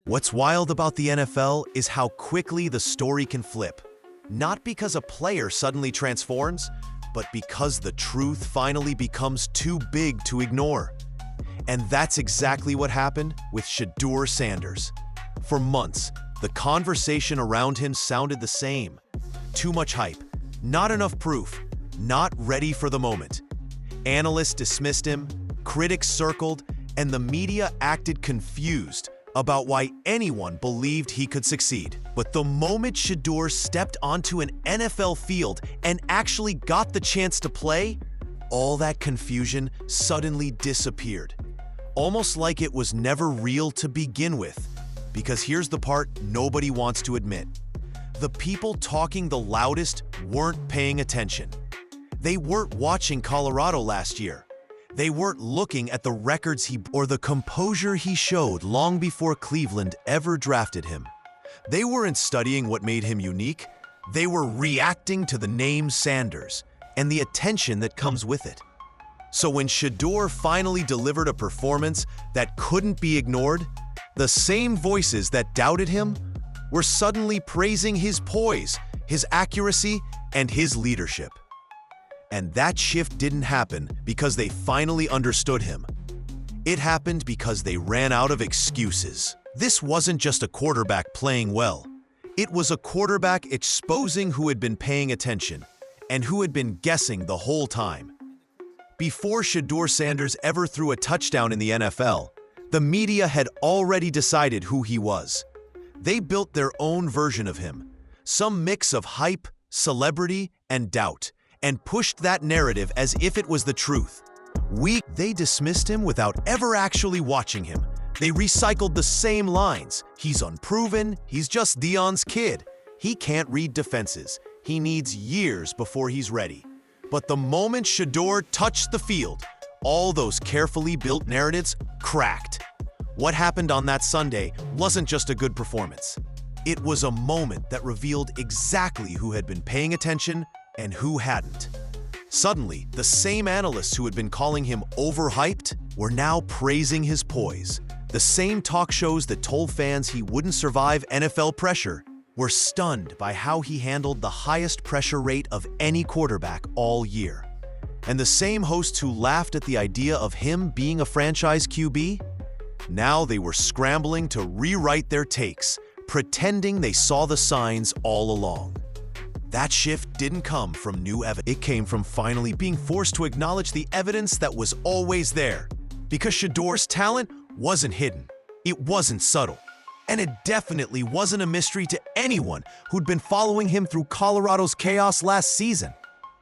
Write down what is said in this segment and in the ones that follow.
What's wild about the NFL is how quickly the story can flip. Not because a player suddenly transforms, but because the truth finally becomes too big to ignore. And that's exactly what happened with Shedeur Sanders. For months, the conversation around him sounded the same. Too much hype, not enough proof, not ready for the moment. Analysts dismissed him, critics circled, and the media acted confused about why anyone believed he could succeed. But the moment Shedeur stepped onto an NFL field and actually got the chance to play, all that confusion suddenly disappeared. Almost like it was never real to begin with. Because here's the part nobody wants to admit. The people talking the loudest weren't paying attention. They weren't watching Colorado last year. They weren't looking at the records or the composure he showed long before Cleveland ever drafted him. They weren't studying what made him unique. They were reacting to the name Sanders and the attention that comes with it. So when Shedeur finally delivered a performance that couldn't be ignored, the same voices that doubted him were suddenly praising his poise, his accuracy, and his leadership. And that shift didn't happen because they finally understood him. It happened because they ran out of excuses. This wasn't just a quarterback playing well. It was a quarterback exposing who had been paying attention and who had been guessing the whole time. Before Shedeur Sanders ever threw a touchdown in the NFL, the media had already decided who he was. They built their own version of him, some mix of hype, celebrity, and doubt, and pushed that narrative as if it was the truth. They dismissed him without ever actually watching him. They recycled the same lines. He's unproven, he's just Dion's kid. He can't read defenses. He needs years before he's ready. But the moment Shedeur touched the field, all those carefully built narratives cracked. What happened on that Sunday wasn't just a good performance. It was a moment that revealed exactly who had been paying attention and who hadn't. Suddenly, the same analysts who had been calling him overhyped were now praising his poise. The same talk shows that told fans he wouldn't survive NFL pressure were stunned by how he handled the highest pressure rate of any quarterback all year. And the same hosts who laughed at the idea of him being a franchise QB, now they were scrambling to rewrite their takes, pretending they saw the signs all along. That shift didn't come from new evidence. It came from finally being forced to acknowledge the evidence that was always there. Because Shedeur's talent wasn't hidden. It wasn't subtle. And it definitely wasn't a mystery to anyone who'd been following him through Colorado's chaos last season.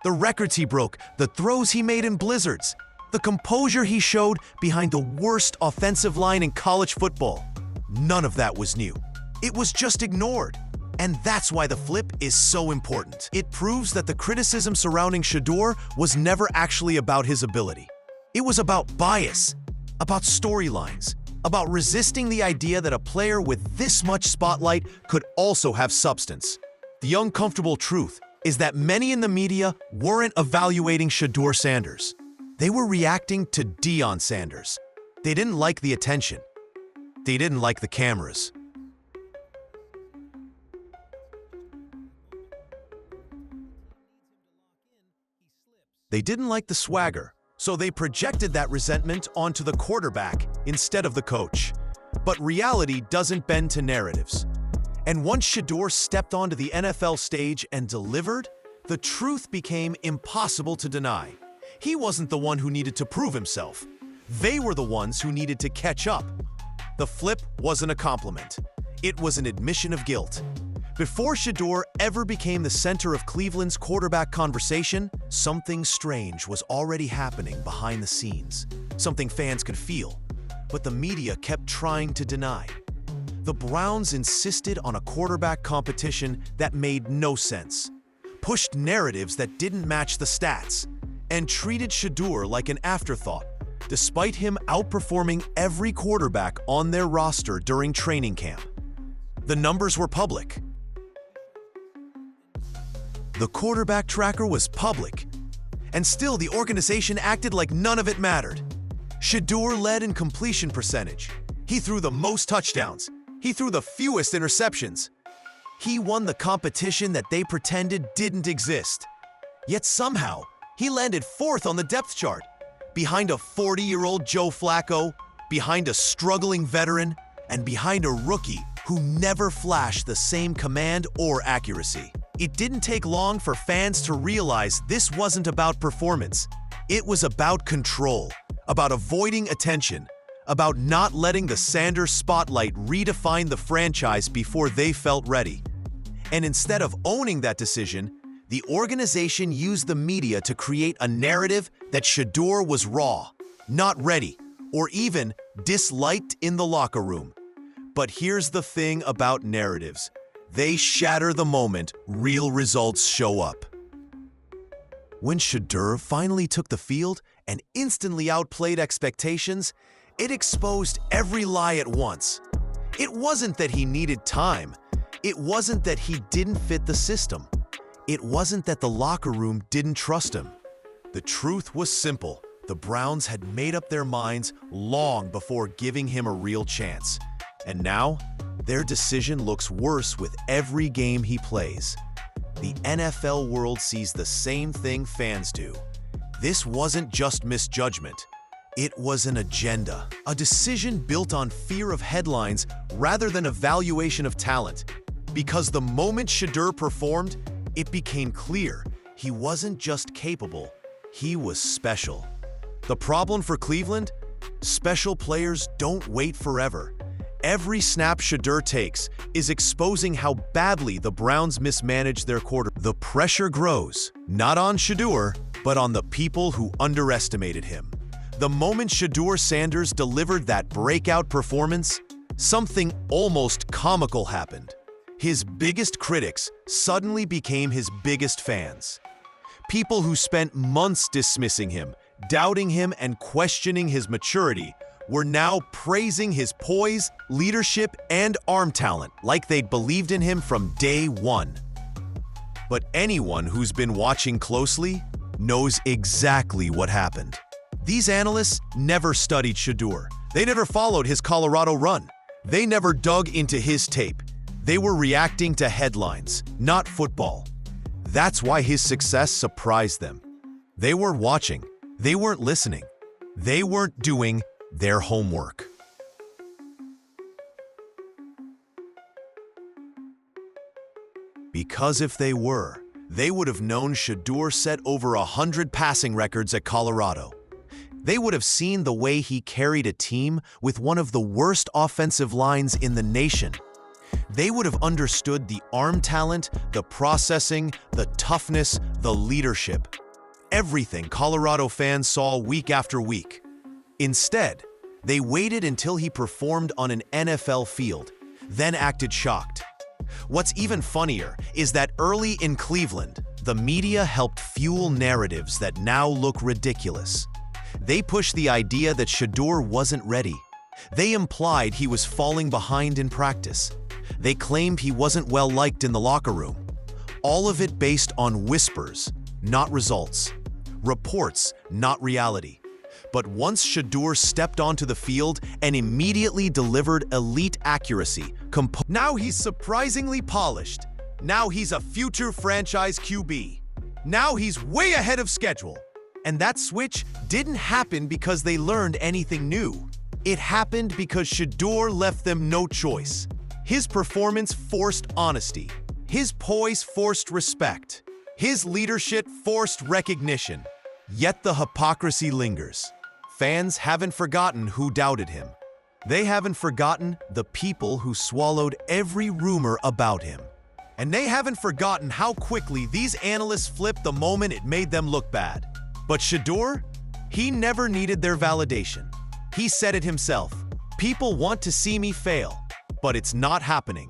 The records he broke, the throws he made in blizzards, the composure he showed behind the worst offensive line in college football. None of that was new. It was just ignored. And that's why the flip is so important. It proves that the criticism surrounding Shedeur was never actually about his ability. It was about bias, about storylines, about resisting the idea that a player with this much spotlight could also have substance. The uncomfortable truth is that many in the media weren't evaluating Shedeur Sanders. They were reacting to Deion Sanders. They didn't like the attention. They didn't like the cameras. They didn't like the swagger, so they projected that resentment onto the quarterback instead of the coach. But reality doesn't bend to narratives. And once Shedeur stepped onto the NFL stage and delivered, the truth became impossible to deny. He wasn't the one who needed to prove himself. They were the ones who needed to catch up. The flip wasn't a compliment. It was an admission of guilt. Before Shedeur ever became the center of Cleveland's quarterback conversation, something strange was already happening behind the scenes. Something fans could feel, but the media kept trying to deny. The Browns insisted on a quarterback competition that made no sense, pushed narratives that didn't match the stats, and treated Shedeur like an afterthought, despite him outperforming every quarterback on their roster during training camp. The numbers were public. The quarterback tracker was public, and still the organization acted like none of it mattered. Shedeur led in completion percentage. He threw the most touchdowns. He threw the fewest interceptions. He won the competition that they pretended didn't exist. Yet somehow, he landed 4th on the depth chart, behind a 40-year-old Joe Flacco, behind a struggling veteran, and behind a rookie who never flashed the same command or accuracy. It didn't take long for fans to realize this wasn't about performance. It was about control, about avoiding attention, about not letting the Sanders spotlight redefine the franchise before they felt ready. And instead of owning that decision, the organization used the media to create a narrative that Shedeur was raw, not ready, or even disliked in the locker room. But here's the thing about narratives. They shatter the moment real results show up. When Shedeur finally took the field and instantly outplayed expectations, it exposed every lie at once. It wasn't that he needed time. It wasn't that he didn't fit the system. It wasn't that the locker room didn't trust him. The truth was simple. The Browns had made up their minds long before giving him a real chance. And now, their decision looks worse with every game he plays. The NFL world sees the same thing fans do. This wasn't just misjudgment. It was an agenda, a decision built on fear of headlines rather than evaluation of talent. Because the moment Shedeur performed, it became clear he wasn't just capable, he was special. The problem for Cleveland? Special players don't wait forever. Every snap Shedeur takes is exposing how badly the Browns mismanage their quarterback. The pressure grows, not on Shedeur, but on the people who underestimated him. The moment Shedeur Sanders delivered that breakout performance, something almost comical happened. His biggest critics suddenly became his biggest fans. People who spent months dismissing him, doubting him, and questioning his maturity were now praising his poise, leadership, and arm talent like they'd believed in him from day one. But anyone who's been watching closely knows exactly what happened. These analysts never studied Shedeur. They never followed his Colorado run. They never dug into his tape. They were reacting to headlines, not football. That's why his success surprised them. They weren't watching. They weren't listening. They weren't doing their homework. Because if they were, they would have known Shedeur set over 100 passing records at Colorado. They would have seen the way he carried a team with one of the worst offensive lines in the nation. They would have understood the arm talent, the processing, the toughness, the leadership. Everything Colorado fans saw week after week. Instead, they waited until he performed on an NFL field, then acted shocked. What's even funnier is that early in Cleveland, the media helped fuel narratives that now look ridiculous. They pushed the idea that Shedeur wasn't ready. They implied he was falling behind in practice. They claimed he wasn't well liked in the locker room. All of it based on whispers, not results. Reports, not reality. But once Shedeur stepped onto the field and immediately delivered elite accuracy, now he's surprisingly polished. Now he's a future franchise QB. Now he's way ahead of schedule. And that switch didn't happen because they learned anything new. It happened because Shedeur left them no choice. His performance forced honesty. His poise forced respect. His leadership forced recognition. Yet the hypocrisy lingers. Fans haven't forgotten who doubted him. They haven't forgotten the people who swallowed every rumor about him. And they haven't forgotten how quickly these analysts flipped the moment it made them look bad. But Shedeur, he never needed their validation. He said it himself. People want to see me fail, but it's not happening.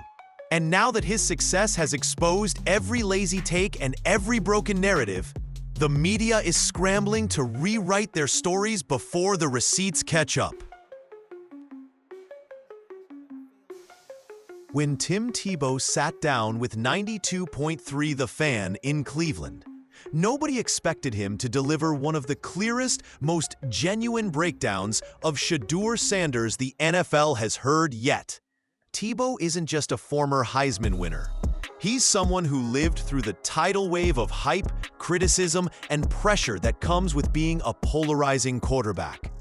And now that his success has exposed every lazy take and every broken narrative, the media is scrambling to rewrite their stories before the receipts catch up. When Tim Tebow sat down with 92.3 The Fan in Cleveland, nobody expected him to deliver one of the clearest, most genuine breakdowns of Shedeur Sanders the NFL has heard yet. Tebow isn't just a former Heisman winner. He's someone who lived through the tidal wave of hype, criticism, and pressure that comes with being a polarizing quarterback.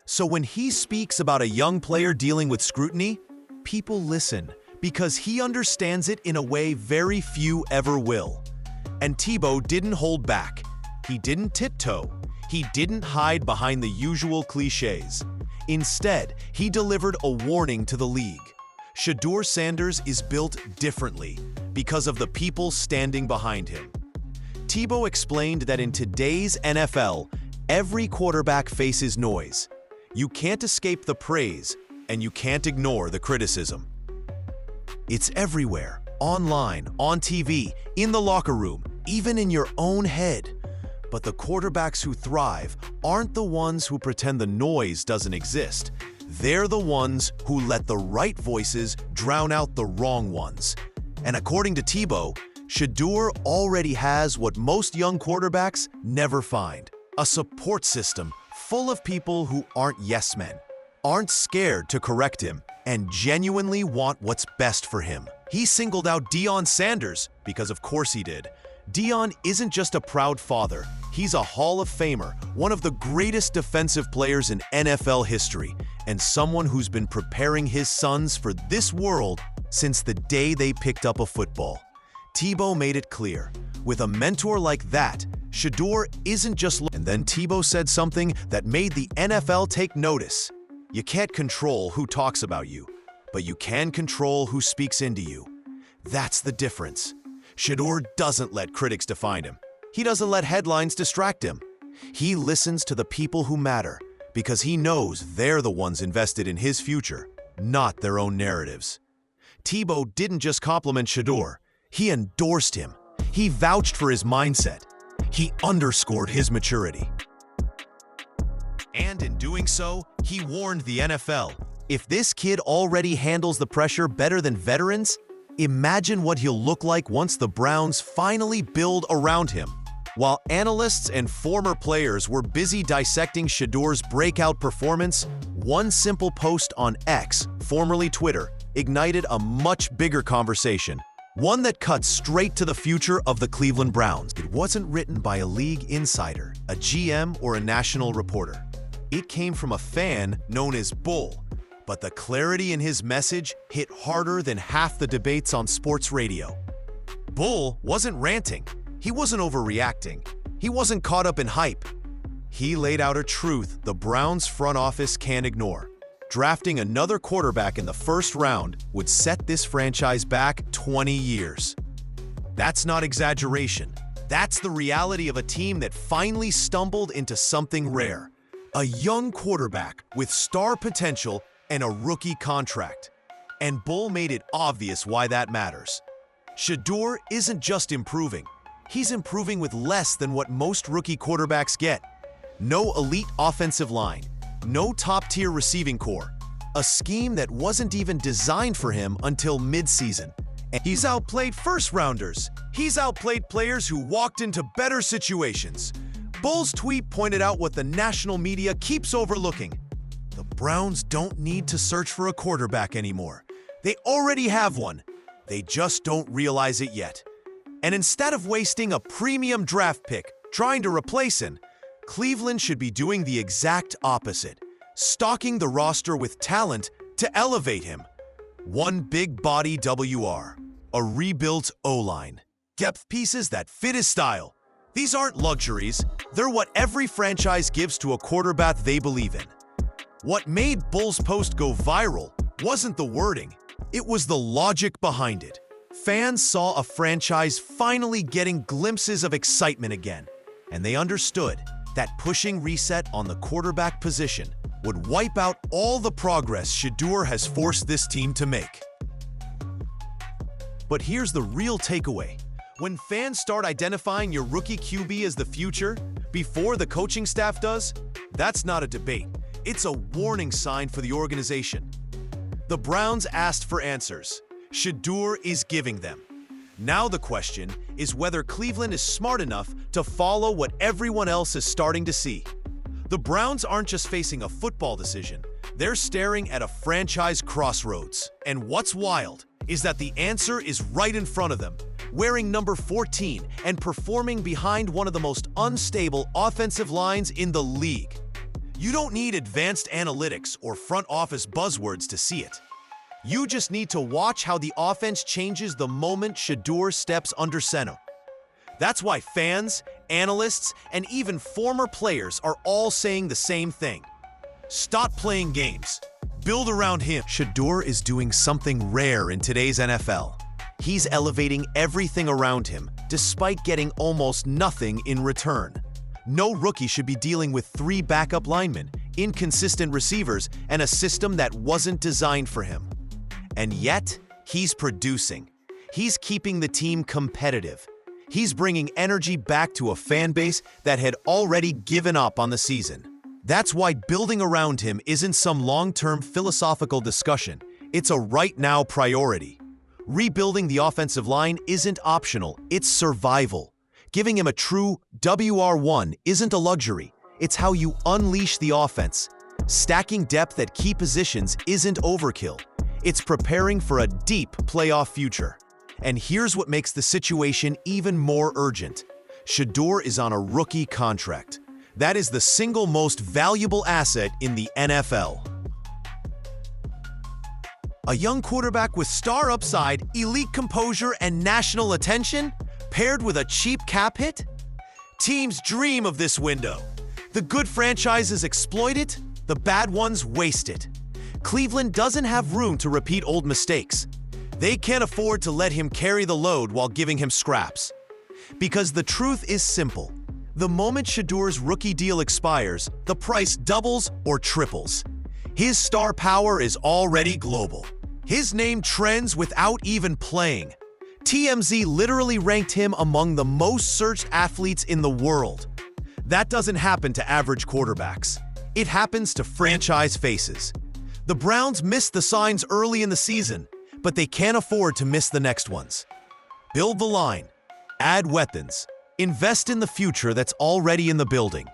So when he speaks about a young player dealing with scrutiny, people listen because he understands it in a way very few ever will. And Tebow didn't hold back. He didn't tiptoe. He didn't hide behind the usual cliches. Instead, he delivered a warning to the league. Shedeur Sanders is built differently because of the people standing behind him. Tebow explained that in today's NFL, every quarterback faces noise. You can't escape the praise, and you can't ignore the criticism. It's everywhere, online, on TV, in the locker room, even in your own head. But the quarterbacks who thrive aren't the ones who pretend the noise doesn't exist. They're the ones who let the right voices drown out the wrong ones. And according to Tebow, Shedeur already has what most young quarterbacks never find: a support system full of people who aren't yes men, aren't scared to correct him, and genuinely want what's best for him. He singled out Shedeur Sanders because of course he did. Deion isn't just a proud father, he's a Hall of Famer, one of the greatest defensive players in NFL history, and someone who's been preparing his sons for this world since the day they picked up a football. Tebow made it clear, with a mentor like that, Shedeur isn't just... And then Tebow said something that made the NFL take notice. You can't control who talks about you, but you can control who speaks into you. That's the difference. Shedeur doesn't let critics define him. He doesn't let headlines distract him. He listens to the people who matter because he knows they're the ones invested in his future, not their own narratives. Tebow didn't just compliment Shedeur, he endorsed him. He vouched for his mindset. He underscored his maturity. And in doing so, he warned the NFL, if this kid already handles the pressure better than veterans, imagine what he'll look like once the Browns finally build around him. While analysts and former players were busy dissecting Shedeur's breakout performance, one simple post on X, formerly Twitter, ignited a much bigger conversation. One that cut straight to the future of the Cleveland Browns. It wasn't written by a league insider, a GM, or a national reporter. It came from a fan known as Bull, but the clarity in his message hit harder than half the debates on sports radio. Bull wasn't ranting. He wasn't overreacting. He wasn't caught up in hype. He laid out a truth the Browns front office can't ignore. Drafting another quarterback in the first round would set this franchise back 20 years. That's not exaggeration. That's the reality of a team that finally stumbled into something rare. A young quarterback with star potential and a rookie contract. And Bull made it obvious why that matters. Shedeur isn't just improving. He's improving with less than what most rookie quarterbacks get. No elite offensive line. No top-tier receiving core, a scheme that wasn't even designed for him until mid-season. And he's outplayed first-rounders. He's outplayed players who walked into better situations. Bull's tweet pointed out what the national media keeps overlooking. The Browns don't need to search for a quarterback anymore. They already have one. They just don't realize it yet. And instead of wasting a premium draft pick trying to replace him, Cleveland should be doing the exact opposite, stocking the roster with talent to elevate him. One big body WR, a rebuilt O-line, depth pieces that fit his style. These aren't luxuries, they're what every franchise gives to a quarterback they believe in. What made Bull's post go viral wasn't the wording, it was the logic behind it. Fans saw a franchise finally getting glimpses of excitement again, and they understood that pushing reset on the quarterback position would wipe out all the progress Shedeur has forced this team to make. But here's the real takeaway. When fans start identifying your rookie QB as the future, before the coaching staff does, that's not a debate. It's a warning sign for the organization. The Browns asked for answers. Shedeur is giving them. Now the question is whether Cleveland is smart enough to follow what everyone else is starting to see. The Browns aren't just facing a football decision, they're staring at a franchise crossroads. And what's wild is that the answer is right in front of them, wearing number 14 and performing behind one of the most unstable offensive lines in the league. You don't need advanced analytics or front office buzzwords to see it. You just need to watch how the offense changes the moment Shedeur steps under center. That's why fans, analysts, and even former players are all saying the same thing. Stop playing games. Build around him. Shedeur is doing something rare in today's NFL. He's elevating everything around him, despite getting almost nothing in return. No rookie should be dealing with 3 backup linemen, inconsistent receivers, and a system that wasn't designed for him. And yet, he's producing. He's keeping the team competitive. He's bringing energy back to a fan base that had already given up on the season. That's why building around him isn't some long-term philosophical discussion. It's a right-now priority. Rebuilding the offensive line isn't optional, it's survival. Giving him a true WR1 isn't a luxury. It's how you unleash the offense. Stacking depth at key positions isn't overkill. It's preparing for a deep playoff future. And here's what makes the situation even more urgent. Shedeur is on a rookie contract. That is the single most valuable asset in the NFL. A young quarterback with star upside, elite composure, and national attention, paired with a cheap cap hit? Teams dream of this window. The good franchises exploit it, the bad ones waste it. Cleveland doesn't have room to repeat old mistakes. They can't afford to let him carry the load while giving him scraps. Because the truth is simple. The moment Shedeur's rookie deal expires, the price doubles or triples. His star power is already global. His name trends without even playing. TMZ literally ranked him among the most searched athletes in the world. That doesn't happen to average quarterbacks. It happens to franchise faces. The Browns missed the signs early in the season, but they can't afford to miss the next ones. Build the line, add weapons, invest in the future that's already in the building.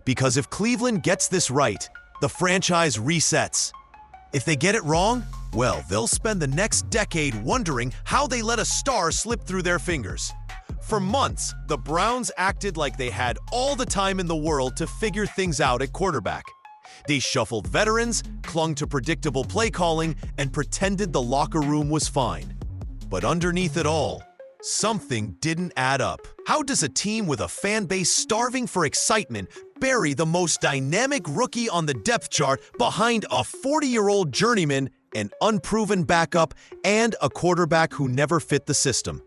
Because if Cleveland gets this right, the franchise resets. If they get it wrong, well, they'll spend the next decade wondering how they let a star slip through their fingers. For months, the Browns acted like they had all the time in the world to figure things out at quarterback. They shuffled veterans, clung to predictable play calling, and pretended the locker room was fine. But underneath it all, something didn't add up. How does a team with a fan base starving for excitement bury the most dynamic rookie on the depth chart behind a 40-year-old journeyman, an unproven backup, and a quarterback who never fit the system?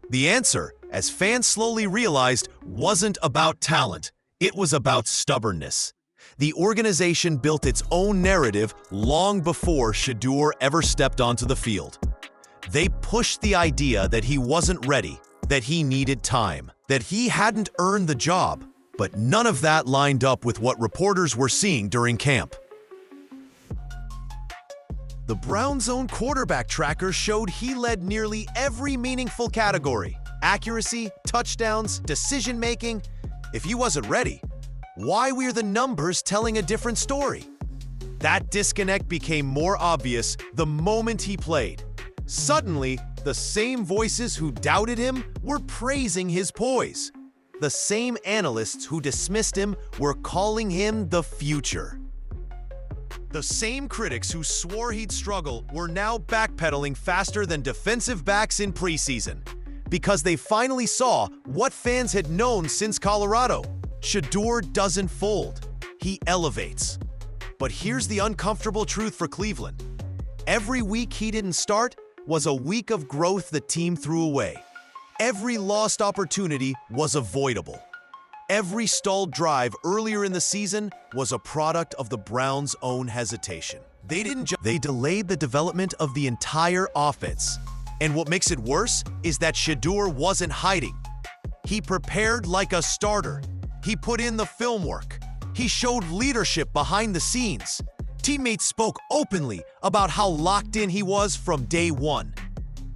The answer, as fans slowly realized, wasn't about talent. It was about stubbornness. The organization built its own narrative long before Shedeur ever stepped onto the field. They pushed the idea that he wasn't ready, that he needed time, that he hadn't earned the job, but none of that lined up with what reporters were seeing during camp. The Browns' own quarterback tracker showed he led nearly every meaningful category: accuracy, touchdowns, decision-making. If he wasn't ready, why were the numbers telling a different story? That disconnect became more obvious the moment he played. Suddenly, the same voices who doubted him were praising his poise. The same analysts who dismissed him were calling him the future. The same critics who swore he'd struggle were now backpedaling faster than defensive backs in preseason, because they finally saw what fans had known since Colorado. Shedeur doesn't fold, he elevates. But here's the uncomfortable truth for Cleveland. Every week he didn't start was a week of growth the team threw away. Every lost opportunity was avoidable. Every stalled drive earlier in the season was a product of the Browns' own hesitation. They delayed the development of the entire offense. And what makes it worse is that Shedeur wasn't hiding. He prepared like a starter. He put in the film work. He showed leadership behind the scenes. Teammates spoke openly about how locked in he was from day one.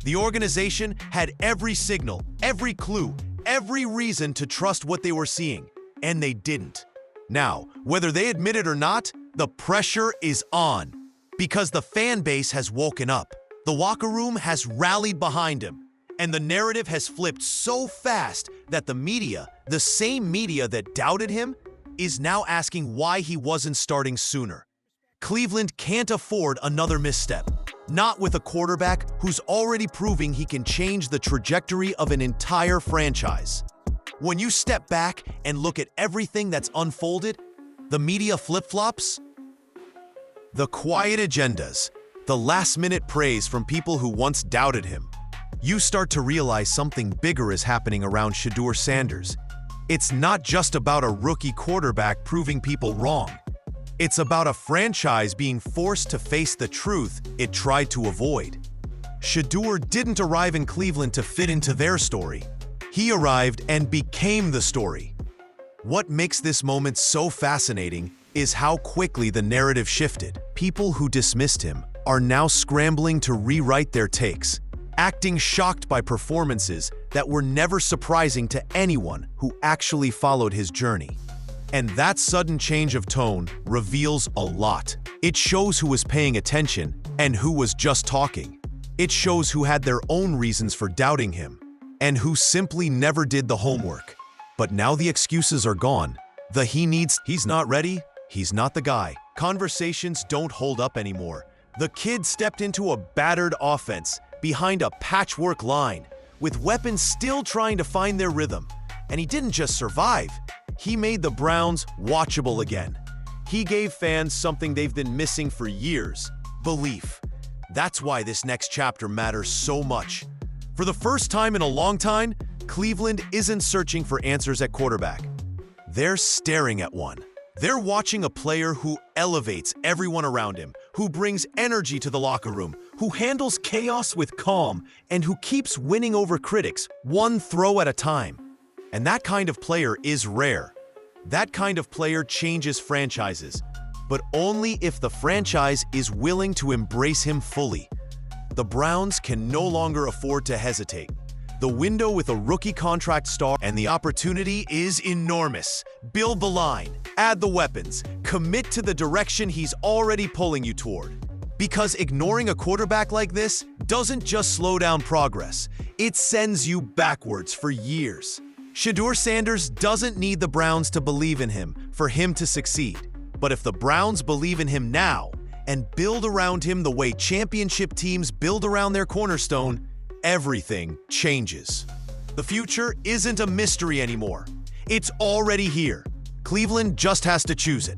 The organization had every signal, every clue, every reason to trust what they were seeing, and they didn't. Now, whether they admit it or not, the pressure is on. Because the fan base has woken up. The locker room has rallied behind him. And the narrative has flipped so fast that the media, the same media that doubted him, is now asking why he wasn't starting sooner. Cleveland can't afford another misstep. Not with a quarterback who's already proving he can change the trajectory of an entire franchise. When you step back and look at everything that's unfolded, the media flip-flops, the quiet agendas, the last-minute praise from people who once doubted him, you start to realize something bigger is happening around Shedeur Sanders. It's not just about a rookie quarterback proving people wrong. It's about a franchise being forced to face the truth it tried to avoid. Shedeur didn't arrive in Cleveland to fit into their story. He arrived and became the story. What makes this moment so fascinating is how quickly the narrative shifted. People who dismissed him are now scrambling to rewrite their takes, acting shocked by performances that were never surprising to anyone who actually followed his journey. And that sudden change of tone reveals a lot. It shows who was paying attention and who was just talking. It shows who had their own reasons for doubting him and who simply never did the homework. But now the excuses are gone. He's not ready, he's not the guy. Conversations don't hold up anymore. The kid stepped into a battered offense behind a patchwork line, with weapons still trying to find their rhythm. And he didn't just survive, he made the Browns watchable again. He gave fans something they've been missing for years: belief. That's why this next chapter matters so much. For the first time in a long time, Cleveland isn't searching for answers at quarterback. They're staring at one. They're watching a player who elevates everyone around him, who brings energy to the locker room, who handles chaos with calm, and who keeps winning over critics, one throw at a time. And that kind of player is rare. That kind of player changes franchises, but only if the franchise is willing to embrace him fully. The Browns can no longer afford to hesitate. The window with a rookie contract star and the opportunity is enormous. Build the line, add the weapons, commit to the direction he's already pulling you toward. Because ignoring a quarterback like this doesn't just slow down progress, it sends you backwards for years. Shedeur Sanders doesn't need the Browns to believe in him for him to succeed. But if the Browns believe in him now and build around him the way championship teams build around their cornerstone, everything changes. The future isn't a mystery anymore. It's already here. Cleveland just has to choose it.